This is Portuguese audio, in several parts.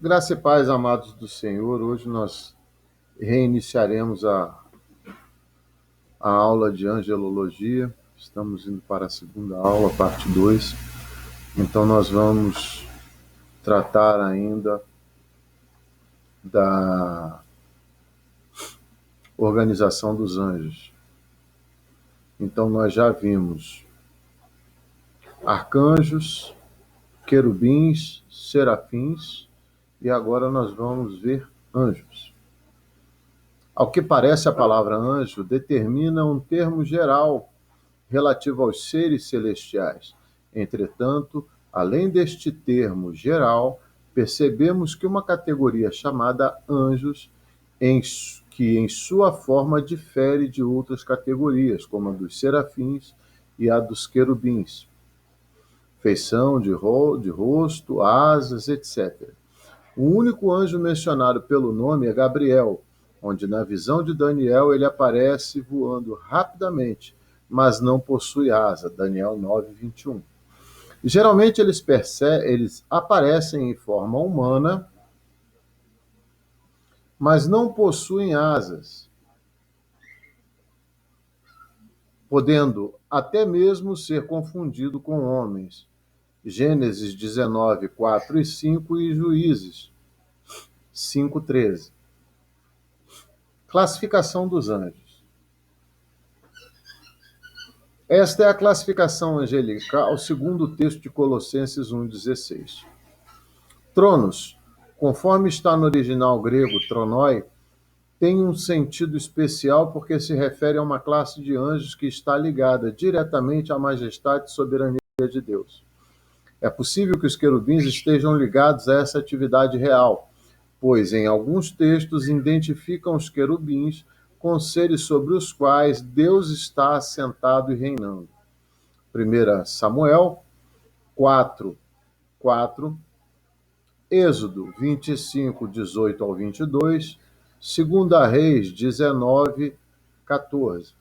Graça e paz, amados do Senhor. Hoje nós reiniciaremos a aula de angelologia. Estamos indo para a segunda aula, parte 2. Então nós vamos tratar ainda da organização dos anjos. Então nós já vimos arcanjos, querubins, serafins e agora nós vamos ver anjos. Ao que parece, a palavra anjo determina um termo geral relativo aos seres celestiais. Entretanto, além deste termo geral, percebemos que uma categoria chamada anjos, que em sua forma difere de outras categorias, como a dos serafins e a dos querubins, feição de rosto, asas, etc. O único anjo mencionado pelo nome é Gabriel, onde na visão de Daniel ele aparece voando rapidamente, mas não possui asa, Daniel 9:21. Geralmente eles aparecem em forma humana, mas não possuem asas, podendo até mesmo ser confundido com homens. Gênesis 19, 4 e 5 e Juízes 5:13. Classificação dos anjos. Esta é a classificação angelical, segundo o texto de Colossenses 1,16. Tronos, conforme está no original grego tronoi, tem um sentido especial porque se refere a uma classe de anjos que está ligada diretamente à majestade e soberania de Deus. É possível que os querubins estejam ligados a essa atividade real, pois em alguns textos identificam os querubins com seres sobre os quais Deus está assentado e reinando. 1 Samuel 4:4, Êxodo 25:18 ao 22, 2 Reis 19:14.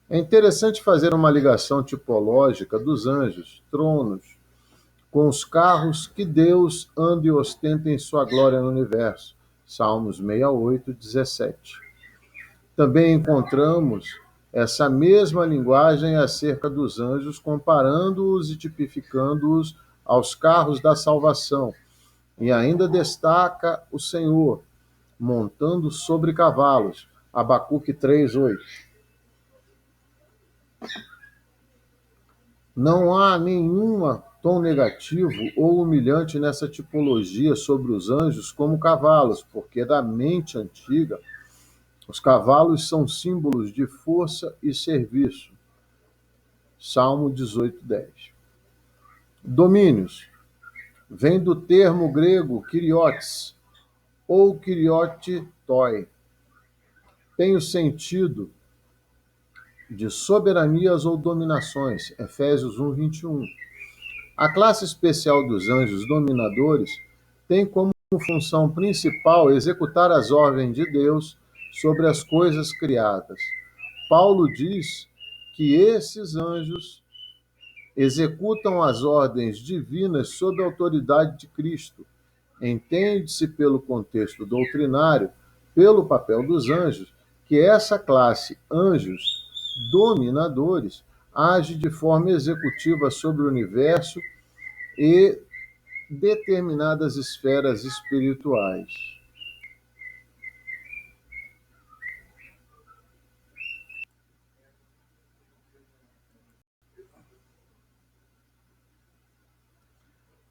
É interessante fazer uma ligação tipológica dos anjos, tronos, com os carros que Deus anda e ostenta em sua glória no universo. Salmos 68:17. Também encontramos essa mesma linguagem acerca dos anjos, comparando-os e tipificando-os aos carros da salvação. E ainda destaca o Senhor montando sobre cavalos. Abacuque 3:8. Não há nenhum tom negativo ou humilhante nessa tipologia sobre os anjos como cavalos, porque da mente antiga, os cavalos são símbolos de força e serviço. Salmo 18:10. Domínios. Vem do termo grego kyrios ou kyriotoi. Tem o sentido de soberanias ou dominações. Efésios 1:21. A classe especial dos anjos dominadores tem como função principal executar as ordens de Deus sobre as coisas criadas. Paulo diz que esses anjos executam as ordens divinas sob a autoridade de Cristo. Entende-se pelo contexto doutrinário, pelo papel dos anjos, que essa classe, anjos dominadores, age de forma executiva sobre o universo e determinadas esferas espirituais.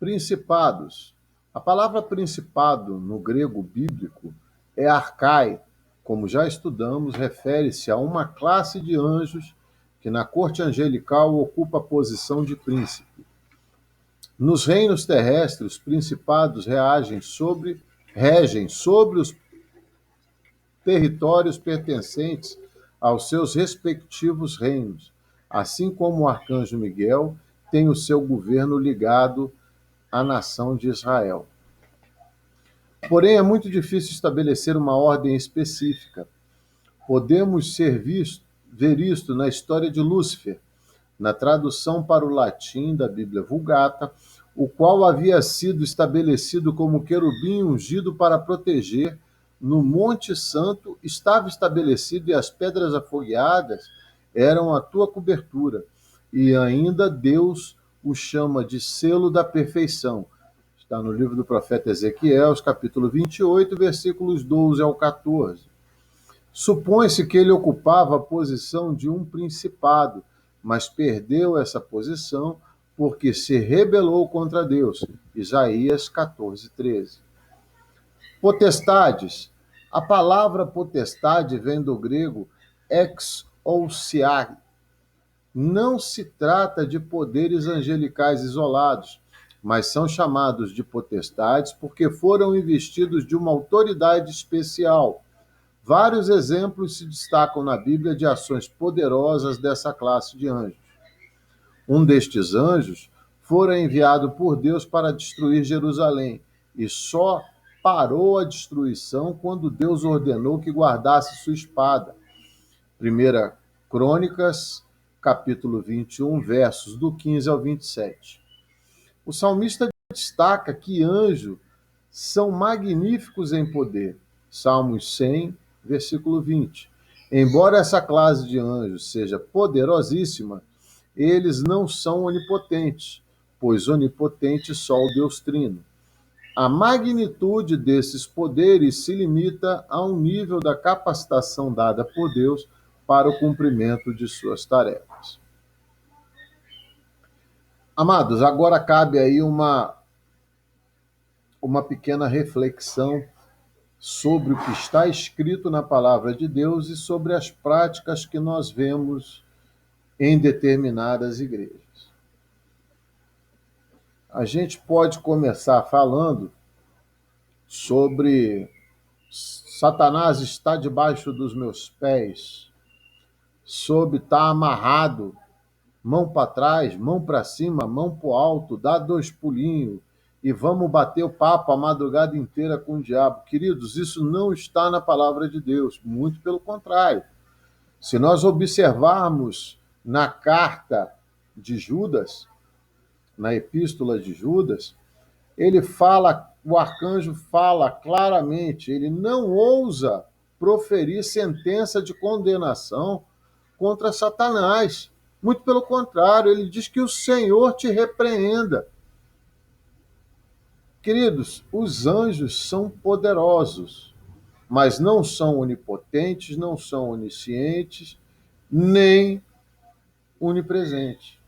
Principados. A palavra principado no grego bíblico é arcai, como já estudamos, refere-se a uma classe de anjos que na corte angelical ocupa a posição de príncipe. Nos reinos terrestres, os principados regem sobre os territórios pertencentes aos seus respectivos reinos, assim como o arcanjo Miguel tem o seu governo ligado à nação de Israel. Porém, é muito difícil estabelecer uma ordem específica. Podemos ver isto na história de Lúcifer, na tradução para o latim da Bíblia Vulgata, o qual havia sido estabelecido como querubim ungido para proteger, no Monte Santo estava estabelecido e as pedras afogueadas eram a tua cobertura. E ainda Deus o chama de selo da perfeição. Está no livro do profeta Ezequiel, capítulo 28, versículos 12 ao 14. Supõe-se que ele ocupava a posição de um principado, mas perdeu essa posição porque se rebelou contra Deus. Isaías 14, 13. Potestades. A palavra potestade vem do grego exousiai. Não se trata de poderes angelicais isolados, mas são chamados de potestades porque foram investidos de uma autoridade especial. Vários exemplos se destacam na Bíblia de ações poderosas dessa classe de anjos. Um destes anjos fora enviado por Deus para destruir Jerusalém e só parou a destruição quando Deus ordenou que guardasse sua espada. 1 Crônicas, capítulo 21, versos do 15 ao 27. O salmista destaca que anjos são magníficos em poder. Salmos 100, versículo 20. Embora essa classe de anjos seja poderosíssima, eles não são onipotentes, pois onipotente só o Deus Trino. A magnitude desses poderes se limita a um nível da capacitação dada por Deus para o cumprimento de suas tarefas. Amados, agora cabe aí uma pequena reflexão sobre o que está escrito na palavra de Deus e sobre as práticas que nós vemos em determinadas igrejas. A gente pode começar falando sobre Satanás está debaixo dos meus pés, sobre estar amarrado, mão para trás, mão para cima, mão para o alto, dá 2 pulinhos e vamos bater o papo a madrugada inteira com o diabo. Queridos, isso não está na palavra de Deus, muito pelo contrário. Se nós observarmos na carta de Judas, na epístola de Judas, o arcanjo fala claramente, ele não ousa proferir sentença de condenação contra Satanás. Muito pelo contrário, ele diz que o Senhor te repreenda. Queridos, os anjos são poderosos, mas não são onipotentes, não são oniscientes, nem onipresentes.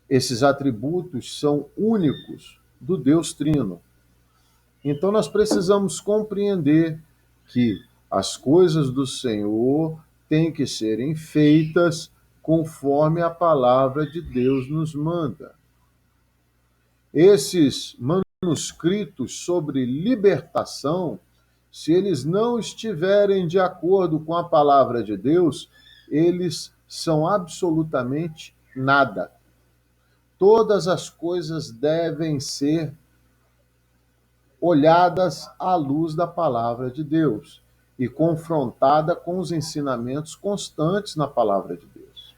Esses atributos são únicos do Deus Trino. Então nós precisamos compreender que as coisas do Senhor têm que serem feitas conforme a palavra de Deus nos manda. Esses manuscritos sobre libertação, se eles não estiverem de acordo com a palavra de Deus, eles são absolutamente nada. Todas as coisas devem ser olhadas à luz da palavra de Deus e confrontada com os ensinamentos constantes na palavra de Deus.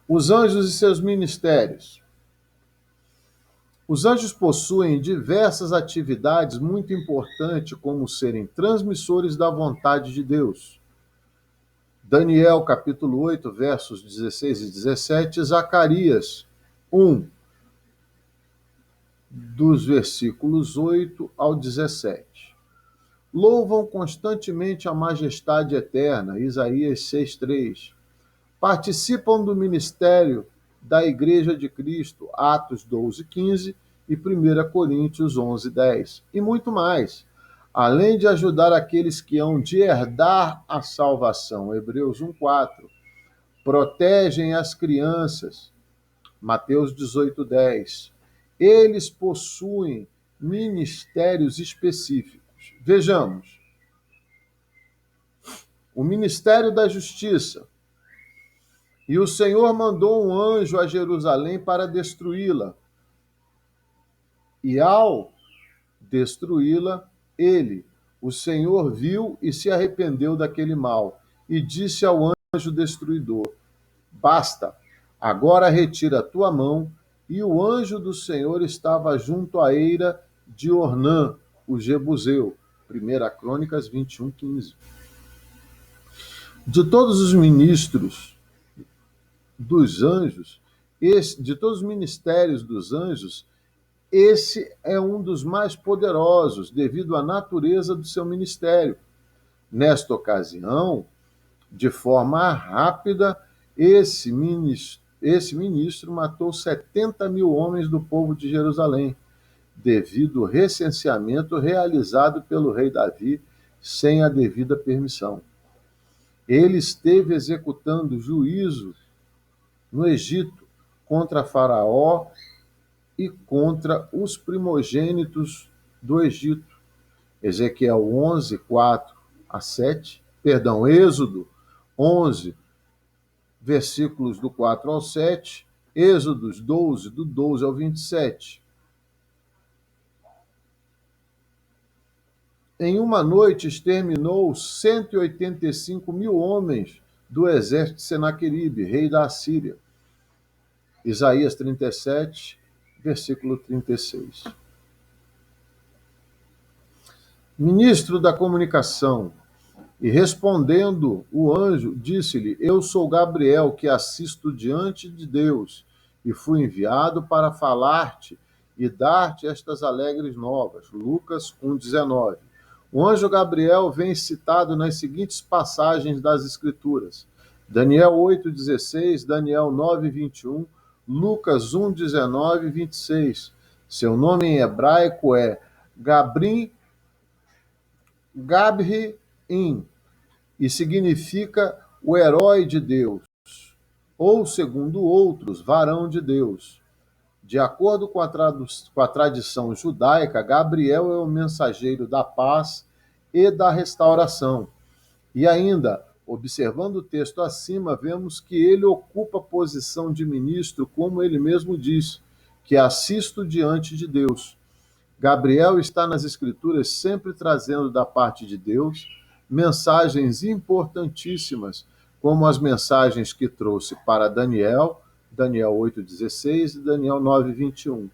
Os anjos e seus ministérios. Os anjos possuem diversas atividades muito importantes, como serem transmissores da vontade de Deus. Daniel, capítulo 8, versos 16 e 17, Zacarias 1, dos versículos 8 ao 17. Louvam constantemente a majestade eterna, Isaías 6:3. Participam do ministério da Igreja de Cristo, Atos 12:15 e 1 Coríntios 11:10. E muito mais. Além de ajudar aqueles que hão de herdar a salvação, Hebreus 1:4. Protegem as crianças, Mateus 18:10. Eles possuem ministérios específicos. Vejamos. O Ministério da Justiça. E o Senhor mandou um anjo a Jerusalém para destruí-la. E ao destruí-la, o Senhor, viu e se arrependeu daquele mal. E disse ao anjo destruidor. Basta, agora retira a tua mão. E o anjo do Senhor estava junto à eira de Ornã, o Jebuseu. 1 Crônicas 21:15. De todos os ministros dos anjos, de todos os ministérios dos anjos, esse é um dos mais poderosos, devido à natureza do seu ministério. Nesta ocasião, de forma rápida, esse ministro matou 70.000 homens do povo de Jerusalém, devido ao recenseamento realizado pelo rei Davi sem a devida permissão. Ele esteve executando juízo no Egito contra Faraó e contra os primogênitos do Egito. Ezequiel 11, 4-7, Êxodo 11, versículos do 4 ao 7, Êxodos 12, do 12 ao 27. Em uma noite exterminou 185.000 homens do exército de Senaqueribe, rei da Assíria. Isaías 37, versículo 36. Ministro da comunicação, e respondendo o anjo, disse-lhe: Eu sou Gabriel, que assisto diante de Deus, e fui enviado para falar-te e dar-te estas alegres novas. Lucas 1,19. O anjo Gabriel vem citado nas seguintes passagens das Escrituras: Daniel 8,16, Daniel 9,21, Lucas 1,19 e 26. Seu nome em hebraico é Gabri-in, e significa o herói de Deus, ou, segundo outros, varão de Deus. De acordo com a tradição judaica, Gabriel é o mensageiro da paz e da restauração. E ainda, observando o texto acima, vemos que ele ocupa a posição de ministro, como ele mesmo diz, que assisto diante de Deus. Gabriel está nas Escrituras sempre trazendo da parte de Deus mensagens importantíssimas, como as mensagens que trouxe para Daniel, Daniel 8,16 e Daniel 9,21.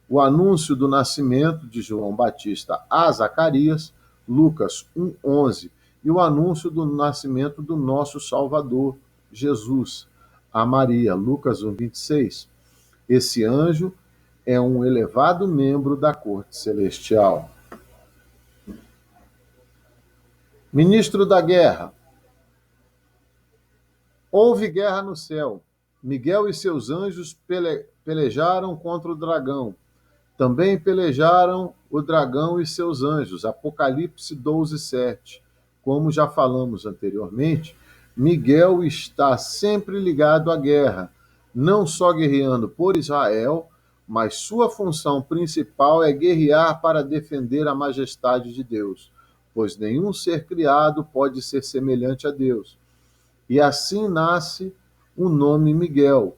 O anúncio do nascimento de João Batista a Zacarias, Lucas 1,11, e o anúncio do nascimento do nosso Salvador, Jesus, a Maria, Lucas 1,26. Esse anjo é um elevado membro da corte celestial. Ministro da guerra. Houve guerra no céu. Miguel e seus anjos pelejaram contra o dragão. Também pelejaram o dragão e seus anjos. Apocalipse 12:7. Como já falamos anteriormente, Miguel está sempre ligado à guerra, não só guerreando por Israel, mas sua função principal é guerrear para defender a majestade de Deus, pois nenhum ser criado pode ser semelhante a Deus. E assim nasce o nome Miguel.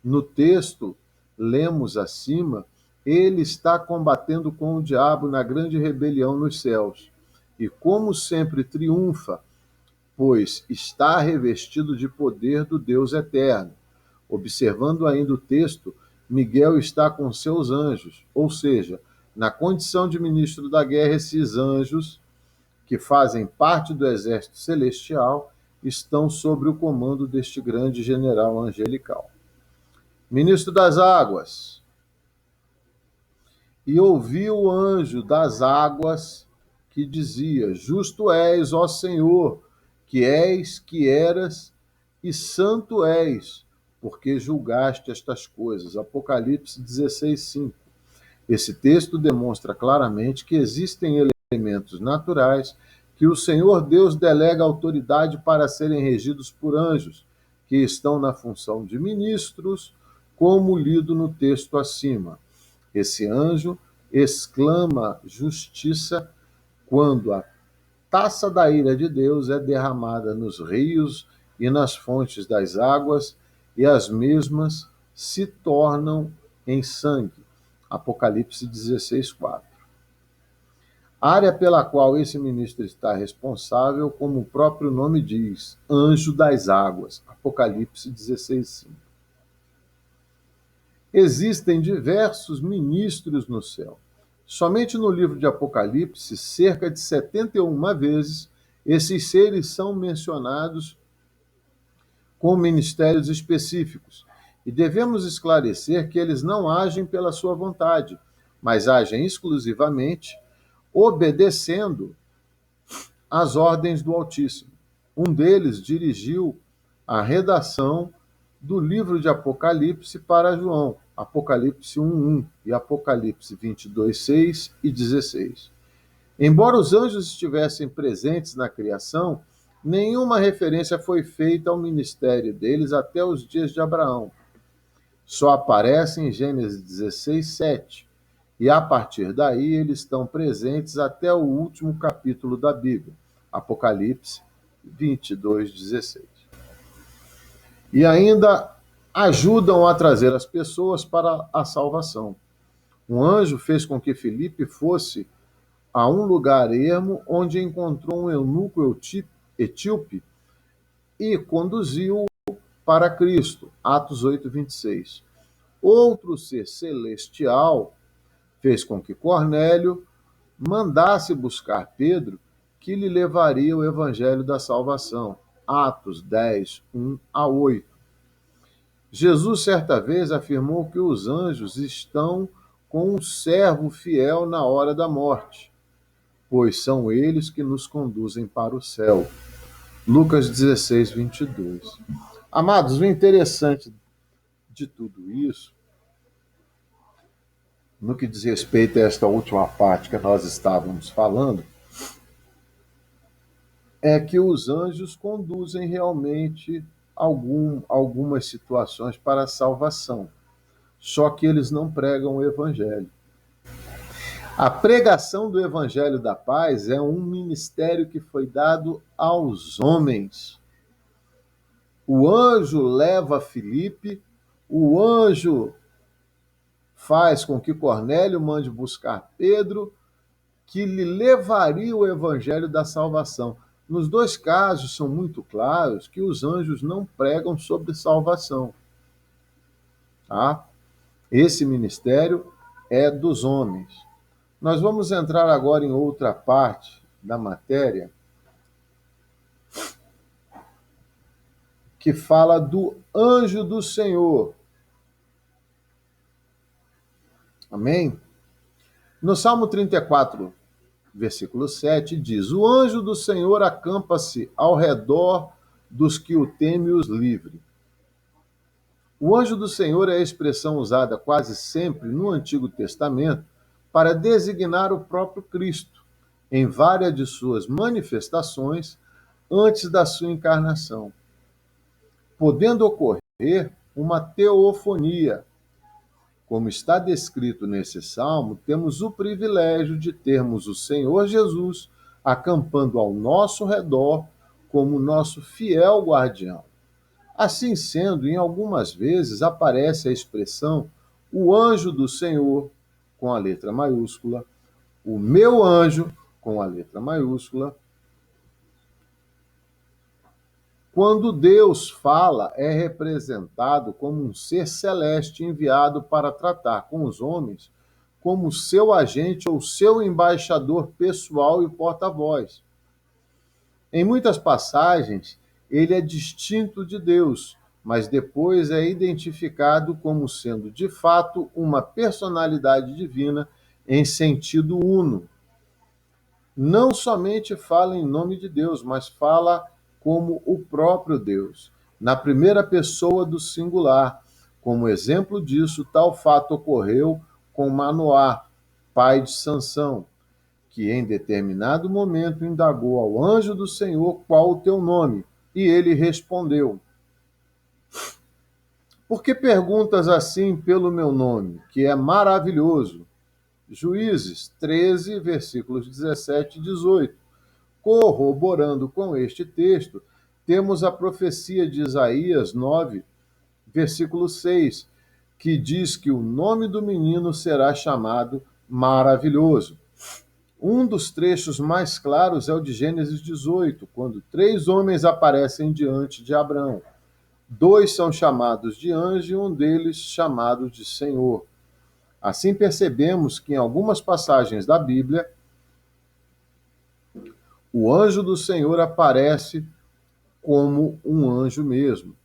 No texto, lemos acima, ele está combatendo com o diabo na grande rebelião nos céus. E como sempre triunfa, pois está revestido de poder do Deus eterno. Observando ainda o texto, Miguel está com seus anjos, ou seja, na condição de ministro da guerra, esses anjos, que fazem parte do exército celestial, estão sob o comando deste grande general angelical. Ministro das águas. E ouvi o anjo das águas que dizia: Justo és, ó Senhor, que eras, e santo és, porque julgaste estas coisas. Apocalipse 16:5. Esse texto demonstra claramente que existem elementos naturais que o Senhor Deus delega autoridade para serem regidos por anjos, que estão na função de ministros, como lido no texto acima. Esse anjo exclama justiça quando a taça da ira de Deus é derramada nos rios e nas fontes das águas, e as mesmas se tornam em sangue. Apocalipse 16:4. área pela qual esse ministro está responsável, como o próprio nome diz, anjo das águas, Apocalipse 16:5. Existem diversos ministros no céu. Somente no livro de Apocalipse, cerca de 71 vezes, esses seres são mencionados com ministérios específicos. E devemos esclarecer que eles não agem pela sua vontade, mas agem exclusivamente obedecendo às ordens do Altíssimo. Um deles dirigiu a redação do livro de Apocalipse para João, Apocalipse 1:1 e Apocalipse 22:6 e 16. Embora os anjos estivessem presentes na criação, nenhuma referência foi feita ao ministério deles até os dias de Abraão. Só aparece em Gênesis 16:7, e a partir daí eles estão presentes até o último capítulo da Bíblia, Apocalipse 22:16. E ainda ajudam a trazer as pessoas para a salvação. Um anjo fez com que Filipe fosse a um lugar ermo, onde encontrou um eunuco etíope e conduziu-o para Cristo, Atos 8:26. Outro ser celestial fez com que Cornélio mandasse buscar Pedro, que lhe levaria o evangelho da salvação, Atos 10:1-8. Jesus, certa vez, afirmou que os anjos estão com um servo fiel na hora da morte, pois são eles que nos conduzem para o céu. Lucas 16:22. Amados, o interessante de tudo isso, no que diz respeito a esta última parte que nós estávamos falando, é que os anjos conduzem realmente algumas situações para a salvação, só que eles não pregam o evangelho. A pregação do evangelho da paz é um ministério que foi dado aos homens. O anjo leva Filipe, o anjo faz com que Cornélio mande buscar Pedro, que lhe levaria o evangelho da salvação. Nos dois casos, são muito claros que os anjos não pregam sobre salvação. Tá? Esse ministério é dos homens. Nós vamos entrar agora em outra parte da matéria, que fala do anjo do Senhor. Amém? No Salmo 34, versículo 7, diz: O anjo do Senhor acampa-se ao redor dos que o temem e os livre. O anjo do Senhor é a expressão usada quase sempre no Antigo Testamento para designar o próprio Cristo, em várias de suas manifestações antes da sua encarnação, podendo ocorrer uma teofonia. Como está descrito nesse salmo, temos o privilégio de termos o Senhor Jesus acampando ao nosso redor como nosso fiel guardião. Assim sendo, em algumas vezes aparece a expressão o anjo do Senhor, com a letra maiúscula, o meu anjo, com a letra maiúscula. Quando Deus fala, é representado como um ser celeste enviado para tratar com os homens como seu agente ou seu embaixador pessoal e porta-voz. Em muitas passagens, ele é distinto de Deus, mas depois é identificado como sendo, de fato, uma personalidade divina em sentido uno. Não somente fala em nome de Deus, mas fala como o próprio Deus, na primeira pessoa do singular. Como exemplo disso, tal fato ocorreu com Manoá, pai de Sansão, que em determinado momento indagou ao anjo do Senhor qual o teu nome, e ele respondeu: Por que perguntas assim pelo meu nome, que é maravilhoso? Juízes 13, versículos 17 e 18. Corroborando com este texto, temos a profecia de Isaías 9, versículo 6, que diz que o nome do menino será chamado Maravilhoso. Um dos trechos mais claros é o de Gênesis 18, quando 3 homens aparecem diante de Abraão. 2 são chamados de anjo e um deles chamado de Senhor. Assim percebemos que em algumas passagens da Bíblia, o anjo do Senhor aparece como um anjo mesmo,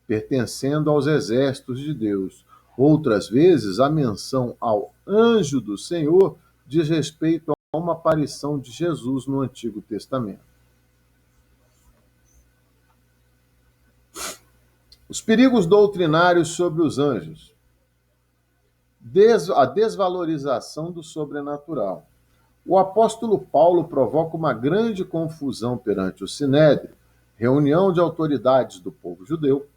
pertencendo aos exércitos de Deus. Outras vezes, a menção ao anjo do Senhor diz respeito a uma aparição de Jesus no Antigo Testamento. Os perigos doutrinários sobre os anjos. A desvalorização do sobrenatural. O apóstolo Paulo provoca uma grande confusão perante o Sinédrio, reunião de autoridades do povo judeu.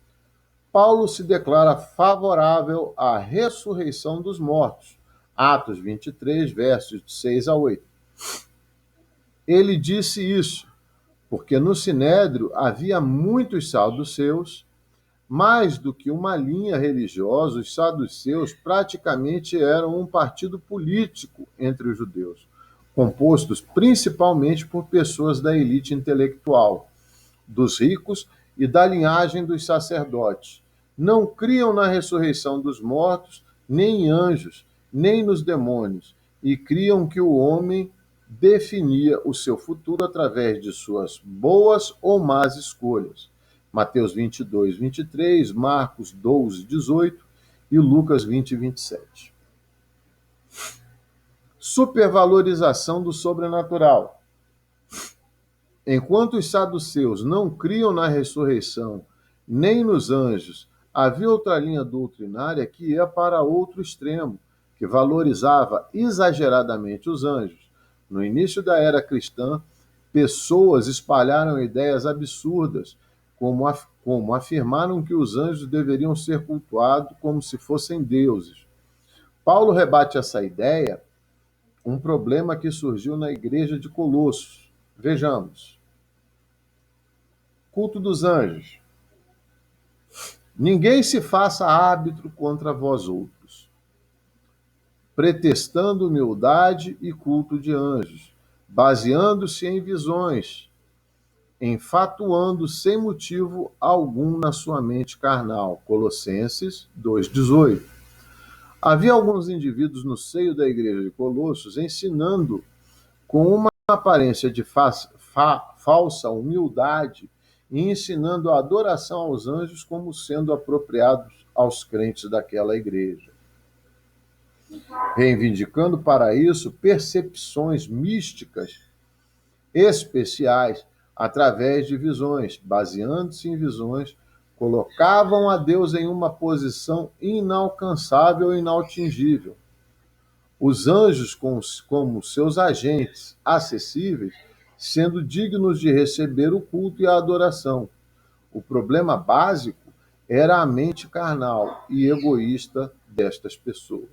Paulo se declara favorável à ressurreição dos mortos. Atos 23, versos de 6 a 8. Ele disse isso porque no Sinédrio havia muitos saduceus. Mais do que uma linha religiosa, os saduceus praticamente eram um partido político entre os judeus, compostos principalmente por pessoas da elite intelectual, dos ricos e da linhagem dos sacerdotes. Não criam na ressurreição dos mortos, nem em anjos, nem nos demônios, e criam que o homem definia o seu futuro através de suas boas ou más escolhas. Mateus 22, 23, Marcos 12, 18 e Lucas 20, 27. Supervalorização do sobrenatural. Enquanto os saduceus não criam na ressurreição nem nos anjos, havia outra linha doutrinária que ia para outro extremo, que valorizava exageradamente os anjos. No início da era cristã, pessoas espalharam ideias absurdas, como afirmaram que os anjos deveriam ser cultuados como se fossem deuses. Paulo rebate essa ideia, um problema que surgiu na igreja de Colossos. Vejamos. Culto dos anjos. Ninguém se faça árbitro contra vós outros, pretextando humildade e culto de anjos, baseando-se em visões, enfatuando sem motivo algum na sua mente carnal. Colossenses 2,18. Havia alguns indivíduos no seio da igreja de Colossos ensinando com uma aparência de falsa humildade e ensinando a adoração aos anjos como sendo apropriados aos crentes daquela igreja, reivindicando para isso percepções místicas especiais através de visões, baseando-se em visões, colocavam a Deus em uma posição inalcançável e inatingível. Os anjos, como seus agentes acessíveis, sendo dignos de receber o culto e a adoração. O problema básico era a mente carnal e egoísta destas pessoas.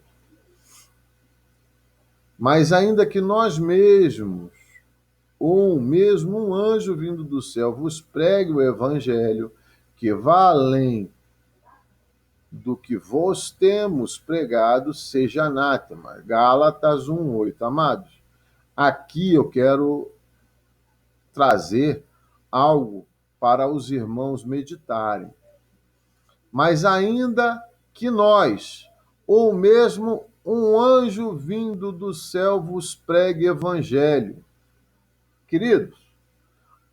Mas ainda que nós mesmos, ou mesmo um anjo vindo do céu, vos pregue o evangelho que vá além do que vos temos pregado, seja anátema. Gálatas 1:8. Amados, aqui eu quero trazer algo para os irmãos meditarem. Mas ainda que nós, ou mesmo um anjo vindo do céu vos pregue evangelho. Queridos,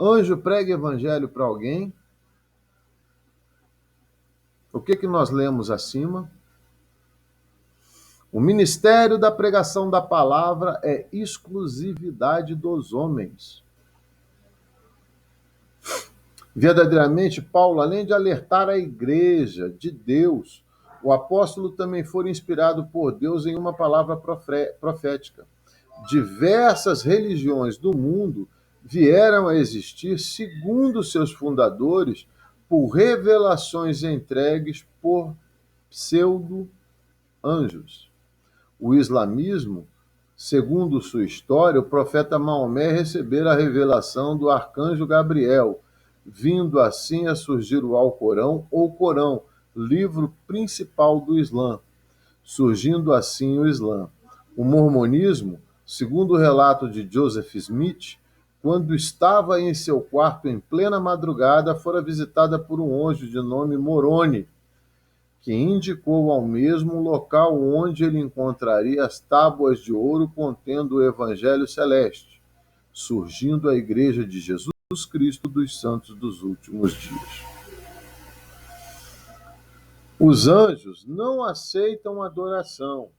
anjo prega evangelho para alguém? O que nós lemos acima? O ministério da pregação da palavra é exclusividade dos homens. Verdadeiramente, Paulo, além de alertar a igreja de Deus, o apóstolo também foi inspirado por Deus em uma palavra profética. Diversas religiões do mundo vieram a existir, segundo seus fundadores, por revelações entregues por pseudo-anjos. O islamismo, segundo sua história, o profeta Maomé recebera a revelação do arcanjo Gabriel, vindo assim a surgir o Alcorão ou Corão, livro principal do Islã, surgindo assim o Islã. O mormonismo, Segundo o relato de Joseph Smith, quando estava em seu quarto em plena madrugada, fora visitada por um anjo de nome Moroni, que indicou ao mesmo local onde ele encontraria as tábuas de ouro contendo o Evangelho Celeste, surgindo a Igreja de Jesus Cristo dos Santos dos Últimos Dias. Os anjos não aceitam adoração.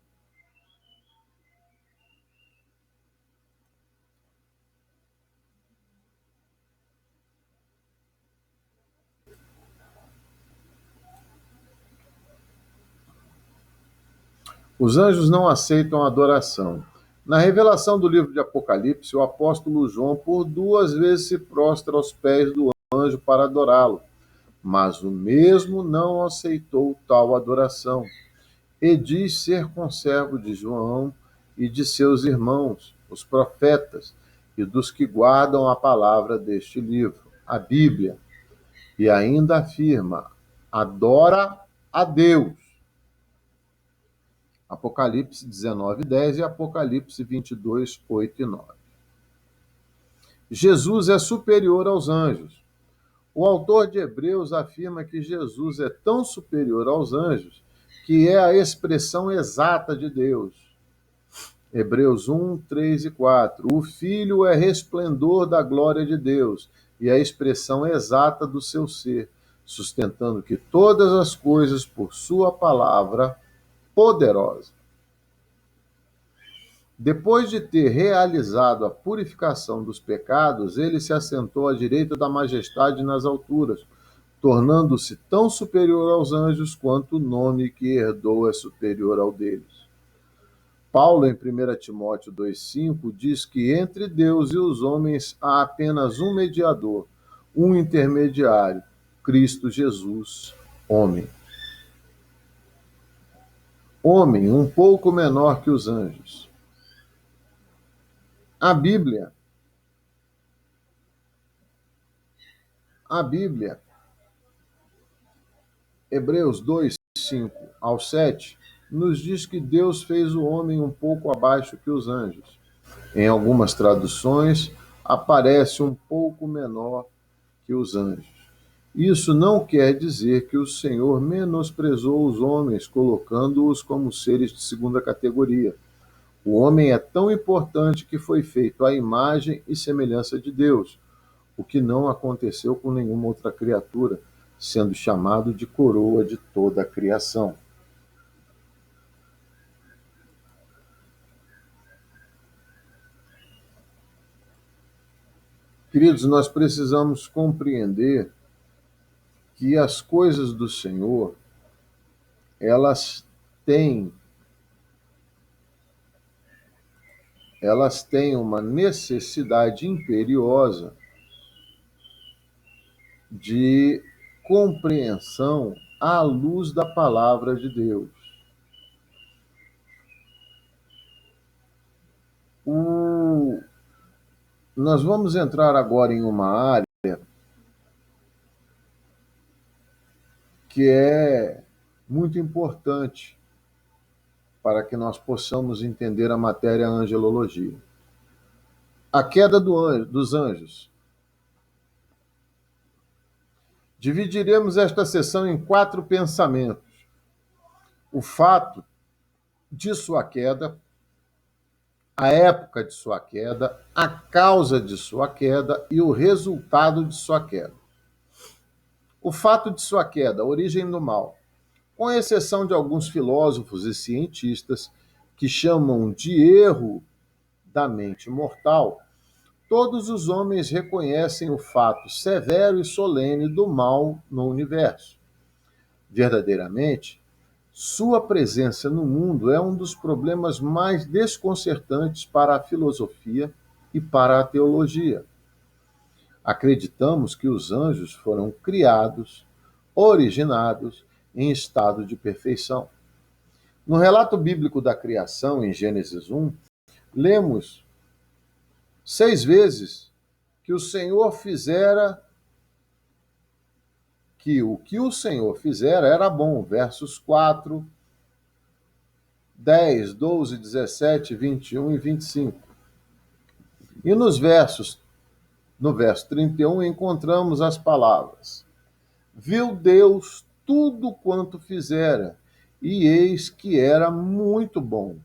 Os anjos não aceitam adoração. Na revelação do livro de Apocalipse, o apóstolo João por 2 vezes se prostra aos pés do anjo para adorá-lo, mas o mesmo não aceitou tal adoração e diz ser conservo de João e de seus irmãos, os profetas, e dos que guardam a palavra deste livro, a Bíblia, e ainda afirma: adora a Deus. Apocalipse 19:10 e Apocalipse 22, 8 e 9. Jesus é superior aos anjos. O autor de Hebreus afirma que Jesus é tão superior aos anjos que é a expressão exata de Deus. Hebreus 1, 3 e 4. O Filho é resplendor da glória de Deus e a expressão exata do seu ser, sustentando que todas as coisas por sua palavra poderosa. Depois de ter realizado a purificação dos pecados, ele se assentou à direita da majestade nas alturas, tornando-se tão superior aos anjos quanto o nome que herdou é superior ao deles. Paulo, em 1 Timóteo 2,5, diz que entre Deus e os homens há apenas um mediador, um intermediário, Cristo Jesus, homem. Homem um pouco menor que os anjos. A Bíblia, Hebreus 2, 5 ao 7, nos diz que Deus fez o homem um pouco abaixo que os anjos. Em algumas traduções, aparece um pouco menor que os anjos. Isso não quer dizer que o Senhor menosprezou os homens, colocando-os como seres de segunda categoria. O homem é tão importante que foi feito à imagem e semelhança de Deus, o que não aconteceu com nenhuma outra criatura, sendo chamado de coroa de toda a criação. Queridos, nós precisamos compreender que as coisas do Senhor, elas têm uma necessidade imperiosa de compreensão à luz da palavra de Deus. Nós vamos entrar agora em uma área que é muito importante para que nós possamos entender a matéria angelologia. A queda dos anjos. Dividiremos esta sessão em 4 pensamentos: o fato de sua queda, a época de sua queda, a causa de sua queda e o resultado de sua queda. O fato de sua queda, a origem do mal. Com exceção de alguns filósofos e cientistas que chamam de erro da mente mortal, todos os homens reconhecem o fato severo e solene do mal no universo. Verdadeiramente, sua presença no mundo é um dos problemas mais desconcertantes para a filosofia e para a teologia. Acreditamos que os anjos foram criados, originados, em estado de perfeição. No relato bíblico da criação, em Gênesis 1, lemos 6 vezes que o Senhor fizera, que o Senhor fizera era bom. Versos 4, 10, 12, 17, 21 e 25. E no verso 31, encontramos as palavras: Viu Deus tudo quanto fizera, e eis que era muito bom.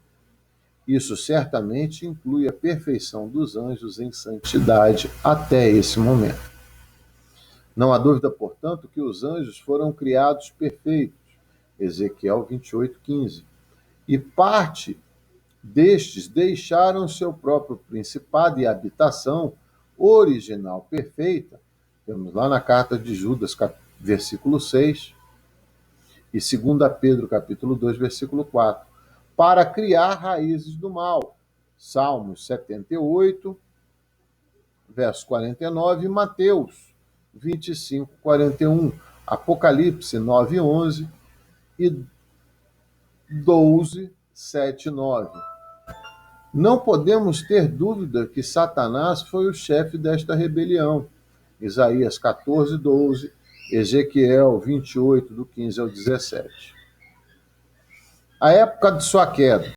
Isso certamente inclui a perfeição dos anjos em santidade até esse momento. Não há dúvida, portanto, que os anjos foram criados perfeitos. Ezequiel 28:15. E parte destes deixaram seu próprio principado e habitação original perfeita. Temos lá na carta de Judas, versículo 6, e 2 Pedro, capítulo 2, versículo 4, para criar raízes do mal. Salmos 78, verso 49, e Mateus 25, 41, Apocalipse 9, 11 e 12, 7, 9. Não podemos ter dúvida que Satanás foi o chefe desta rebelião. Isaías 14, 12, Ezequiel 28, do 15 ao 17. A época de sua queda.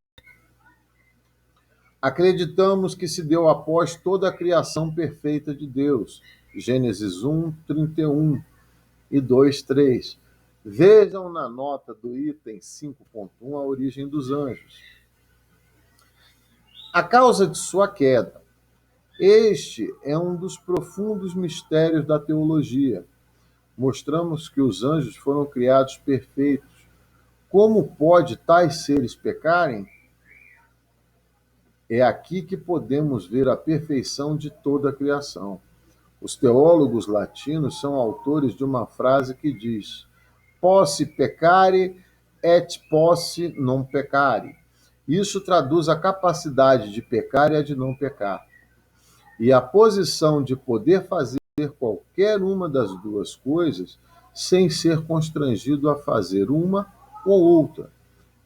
Acreditamos que se deu após toda a criação perfeita de Deus. Gênesis 1, 31 e 2, 3. Vejam na nota do item 5.1 a origem dos anjos. A causa de sua queda. Este é um dos profundos mistérios da teologia. Mostramos que os anjos foram criados perfeitos. Como pode tais seres pecarem? É aqui que podemos ver a perfeição de toda a criação. Os teólogos latinos são autores de uma frase que diz: posse peccare et posse non peccare. Isso traduz a capacidade de pecar e a de não pecar. E a posição de poder fazer qualquer uma das duas coisas sem ser constrangido a fazer uma ou outra.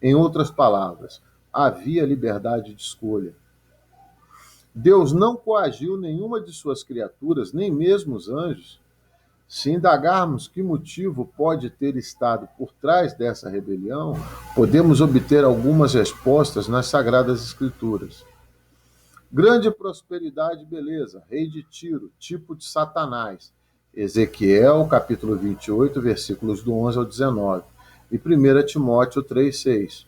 Em outras palavras, havia liberdade de escolha. Deus não coagiu nenhuma de suas criaturas, nem mesmo os anjos. Se indagarmos que motivo pode ter estado por trás dessa rebelião, podemos obter algumas respostas nas Sagradas Escrituras. Grande prosperidade e beleza, rei de Tiro, tipo de Satanás. Ezequiel, capítulo 28, versículos do 11 ao 19. E 1 Timóteo 3,6.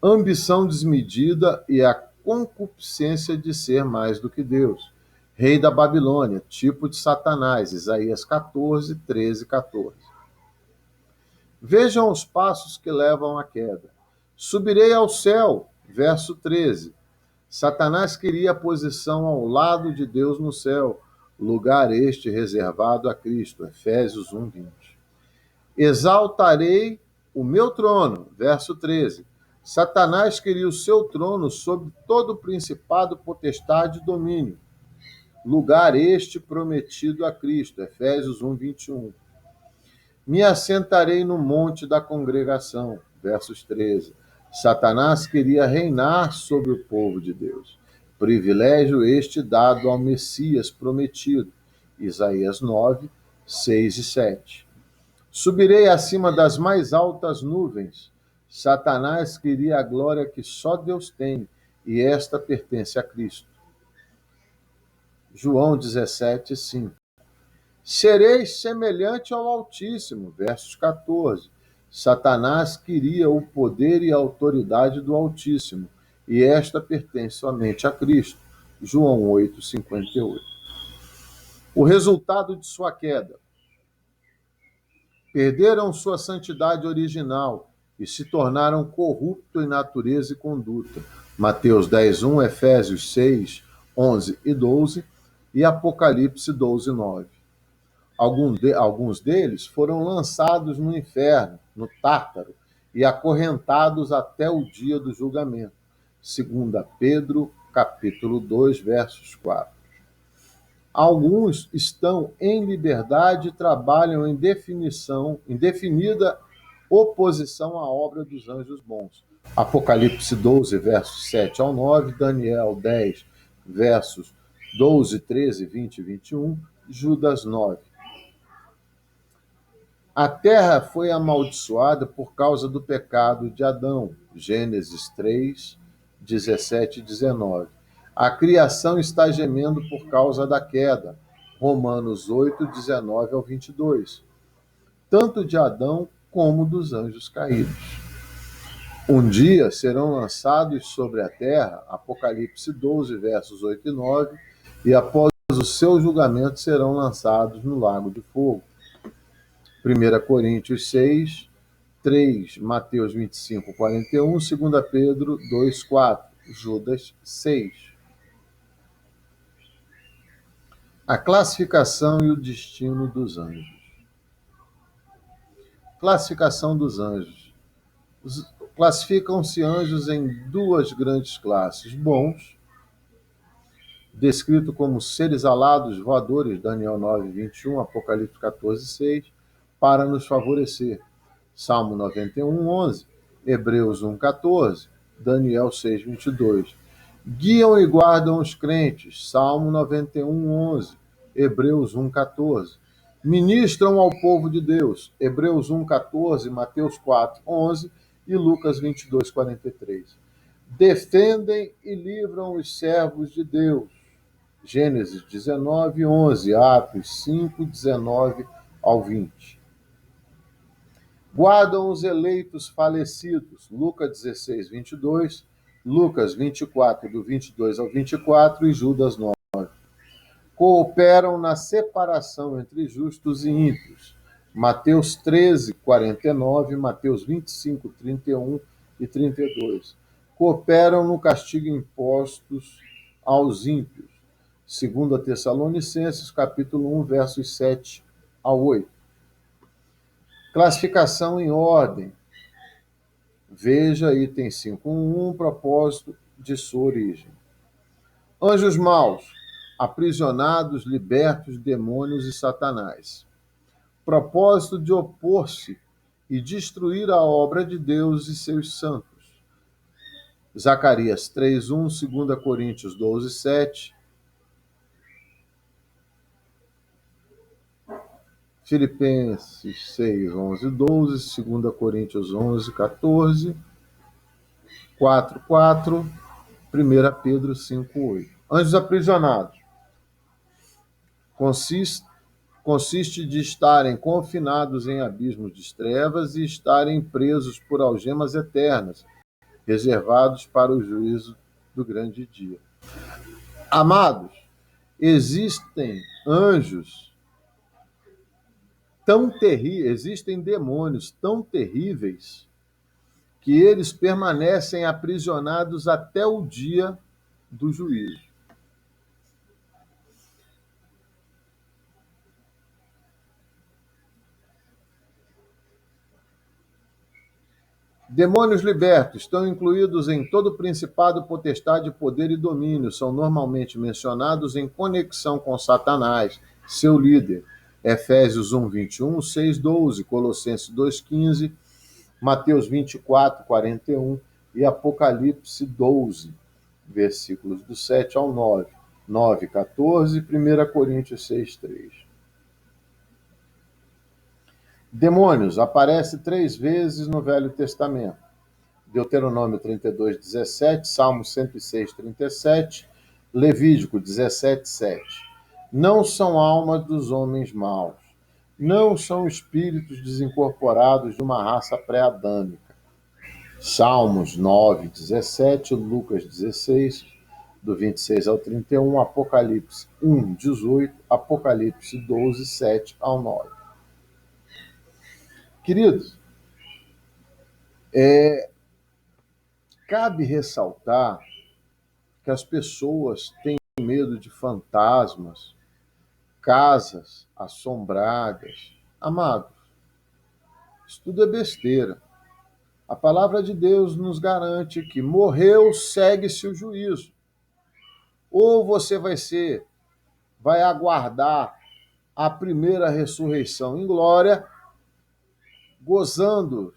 Ambição desmedida e a concupiscência de ser mais do que Deus. Rei da Babilônia, tipo de Satanás. Isaías 14, 13 e 14. Vejam os passos que levam à queda. Subirei ao céu, verso 13. Satanás queria a posição ao lado de Deus no céu, lugar este reservado a Cristo. Efésios 1, 20. Exaltarei o meu trono, verso 13. Satanás queria o seu trono sobre todo o principado, potestade e domínio. Lugar este prometido a Cristo. Efésios 1, 21. Me assentarei no monte da congregação. Versos 13. Satanás queria reinar sobre o povo de Deus. Privilégio este dado ao Messias prometido. Isaías 9, 6 e 7. Subirei acima das mais altas nuvens. Satanás queria a glória que só Deus tem, e esta pertence a Cristo. João 17, 5. Sereis semelhante ao Altíssimo, versos 14. Satanás queria o poder e a autoridade do Altíssimo, e esta pertence somente a Cristo. João 8, 58. O resultado de sua queda. Perderam sua santidade original e se tornaram corruptos em natureza e conduta. Mateus 10, 1, Efésios 6, 11 e 12 e Apocalipse 12, 9. Alguns deles foram lançados no inferno, no Tártaro, e acorrentados até o dia do julgamento. 2 Pedro, capítulo 2, versos 4. Alguns estão em liberdade e trabalham em indefinida oposição à obra dos anjos bons. Apocalipse 12, versos 7 ao 9, Daniel 10, versos 12, 13, 20 e 21, Judas 9. A terra foi amaldiçoada por causa do pecado de Adão. Gênesis 3, 17 e 19. A criação está gemendo por causa da queda. Romanos 8, 19 ao 22. Tanto de Adão como dos anjos caídos. Um dia serão lançados sobre a terra, Apocalipse 12, versos 8 e 9, e após o seu julgamento serão lançados no lago de fogo. 1 Coríntios 6, 3, Mateus 25, 41, 2 Pedro 2, 4, Judas 6. A classificação e o destino dos anjos. Classificação dos anjos. Classificam-se anjos em duas grandes classes: bons, descrito como seres alados voadores, Daniel 9, 21, Apocalipse 14, 6, para nos favorecer, Salmo 91, 11, Hebreus 1, 14, Daniel 6, 22. Guiam e guardam os crentes, Salmo 91, 11, Hebreus 1, 14. Ministram ao povo de Deus, Hebreus 1, 14, Mateus 4, 11 e Lucas 22, 43. Defendem e livram os servos de Deus, Gênesis 19, 11, Atos 5, 19 ao 20. Guardam os eleitos falecidos, Lucas 16, 22, Lucas 24, do 22 ao 24 e Judas 9. Cooperam na separação entre justos e ímpios, Mateus 13, 49, Mateus 25, 31 e 32. Cooperam no castigo impostos aos ímpios, 2 Tessalonicenses, capítulo 1, versos 7 ao 8. Classificação em ordem. Veja item 5.1, propósito de sua origem. Anjos maus, aprisionados, libertos, demônios e Satanás. Propósito de opor-se e destruir a obra de Deus e seus santos. Zacarias 3.1, 2 Coríntios 12, 7. Filipenses 6, 11, 12, 2 Coríntios 11, 14, 4, 4, 1 Pedro 5, 8. Anjos aprisionados. Consiste de estarem confinados em abismos de trevas e estarem presos por algemas eternas, reservados para o juízo do grande dia. Amados, existem anjos tão terríveis, existem demônios tão terríveis que eles permanecem aprisionados até o dia do juízo. Demônios libertos estão incluídos em todo principado, potestade, poder e domínio. São normalmente mencionados em conexão com Satanás, seu líder. Efésios 1, 21, 6, 12, Colossenses 2, 15, Mateus 24, 41 e Apocalipse 12, versículos do 7 ao 9, 9, 14 e 1 Coríntios 6, 3. Demônios aparece 3 vezes no Velho Testamento. Deuteronômio 32, 17, Salmo 106, 37, Levítico 17, 7. Não são almas dos homens maus. Não são espíritos desincorporados de uma raça pré-adâmica. Salmos 9, 17, Lucas 16, do 26 ao 31, Apocalipse 1, 18, Apocalipse 12, 7 ao 9. Queridos, cabe ressaltar que as pessoas têm medo de fantasmas, casas assombradas. Amados, isso tudo é besteira. A palavra de Deus nos garante que morreu, segue-se o juízo. Ou você vai aguardar a primeira ressurreição em glória, gozando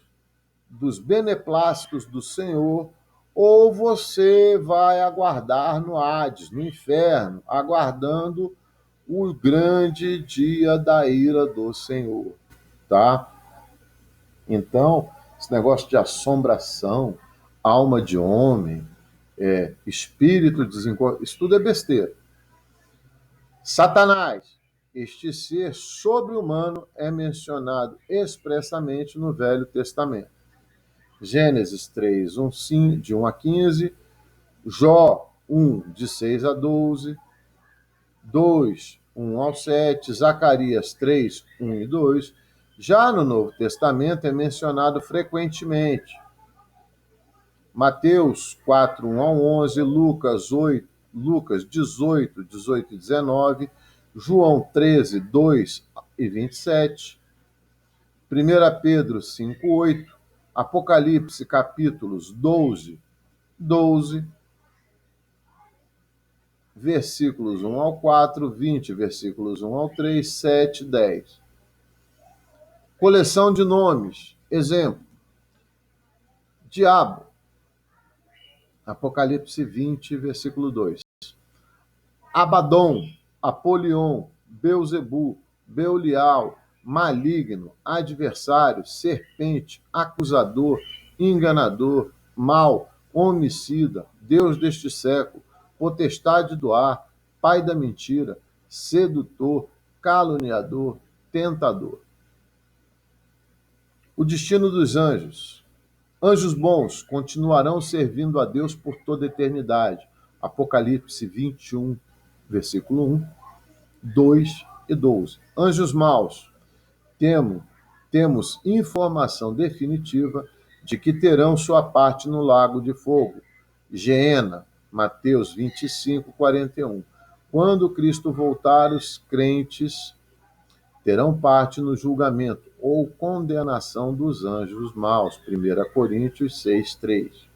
dos beneplácitos do Senhor, ou você vai aguardar no Hades, no inferno, aguardando o grande dia da ira do Senhor, tá? Então, esse negócio de assombração, alma de homem, espírito desencorpado, isso tudo é besteira. Satanás, este ser sobre-humano, é mencionado expressamente no Velho Testamento. Gênesis 3, de 1 a 15, Jó 1, de 6 a 12, 2, 1 ao 7, Zacarias 3, 1 e 2. Já no Novo Testamento é mencionado frequentemente. Mateus 4, 1 ao 11, Lucas 18, 18 e 19, João 13, 2 e 27, 1 Pedro 5, 8, Apocalipse capítulos 12, 12, versículos 1 ao 4, 20, versículos 1 ao 3, 7, 10. Coleção de nomes. Exemplo: diabo, Apocalipse 20, versículo 2. Abadom, Apolion, Beuzebu, Belial, maligno, adversário, serpente, acusador, enganador, mal, homicida, Deus deste século, potestade do ar, pai da mentira, sedutor, caluniador, tentador. O destino dos anjos. Anjos bons continuarão servindo a Deus por toda a eternidade. Apocalipse 21, versículo 1, 2 e 12. Anjos maus. Temos informação definitiva de que terão sua parte no lago de fogo. Geena, Mateus 25, 41. Quando Cristo voltar, os crentes terão parte no julgamento ou condenação dos anjos maus. 1 Coríntios 6, 3.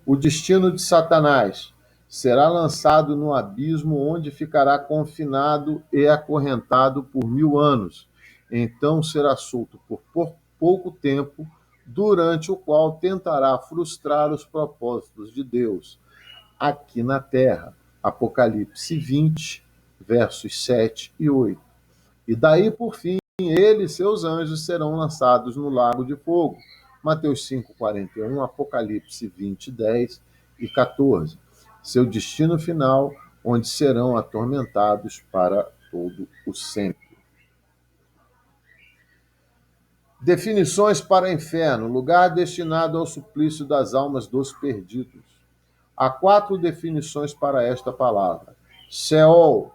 O destino de Satanás: será lançado no abismo, onde ficará confinado e acorrentado por 1000 anos. Então será solto por pouco tempo, durante o qual tentará frustrar os propósitos de Deus aqui na terra. Apocalipse 20, versos 7 e 8. E daí, por fim, ele e seus anjos serão lançados no lago de fogo. Mateus 5, 41, Apocalipse 20, 10 e 14. Seu destino final, onde serão atormentados para todo o sempre. Definições para inferno: lugar destinado ao suplício das almas dos perdidos. Há 4 definições para esta palavra. Sheol,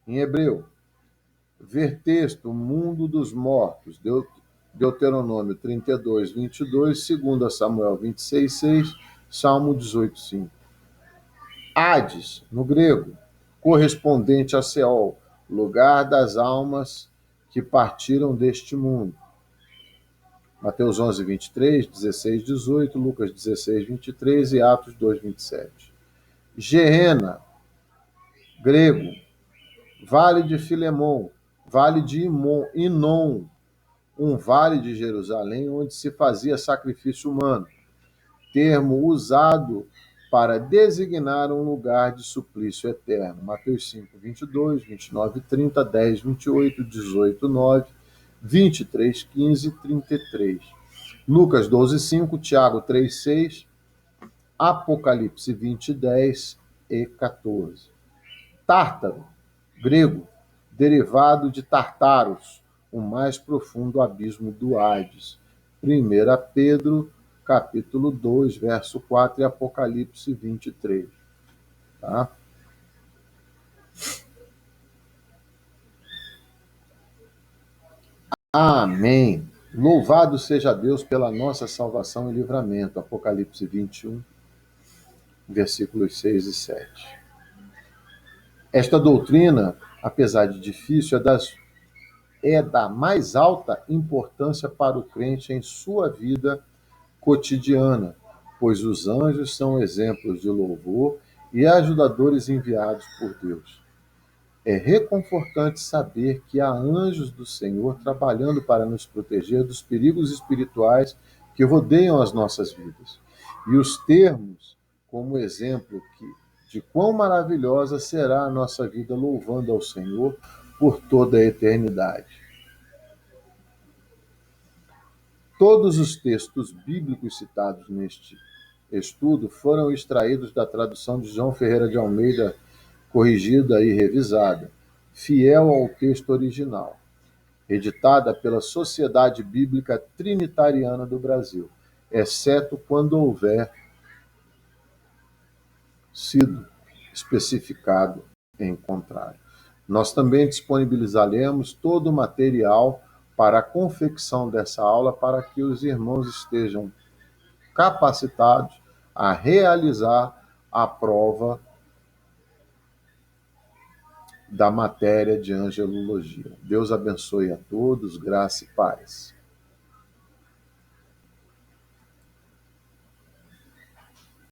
em hebreu. Ver texto, o mundo dos mortos, Deuteronômio 32, 22, 2 Samuel 26, 6, Salmo 18, 5. Hades, no grego, correspondente a Seol, lugar das almas que partiram deste mundo. Mateus 11, 23, 16, 18, Lucas 16, 23 e Atos 2, 27. Geena, grego, Vale de Filemon, Vale de Inom, um vale de Jerusalém onde se fazia sacrifício humano, termo usado para designar um lugar de suplício eterno. Mateus 5, 22, 29, 30, 10, 28, 18, 9, 23, 15 e 33. Lucas 12, 5, Tiago 3, 6, Apocalipse 20, 10 e 14. Tártaro, grego, derivado de Tartaros, o mais profundo abismo do Hades. 1 Pedro, capítulo 2, verso 4 e Apocalipse 23. Tá? Amém. Louvado seja Deus pela nossa salvação e livramento. Apocalipse 21, versículos 6 e 7. Esta doutrina, apesar de difícil, é da mais alta importância para o crente em sua vida cotidiana, pois os anjos são exemplos de louvor e ajudadores enviados por Deus. É reconfortante saber que há anjos do Senhor trabalhando para nos proteger dos perigos espirituais que rodeiam as nossas vidas. E os termos como exemplo de quão maravilhosa será a nossa vida louvando ao Senhor por toda a eternidade. Todos os textos bíblicos citados neste estudo foram extraídos da tradução de João Ferreira de Almeida, corrigida e revisada, fiel ao texto original, editada pela Sociedade Bíblica Trinitariana do Brasil, exceto quando houver sido especificado em contrário. Nós também disponibilizaremos todo o material para a confecção dessa aula para que os irmãos estejam capacitados a realizar a prova da matéria de angelologia. Deus abençoe a todos, graça e paz.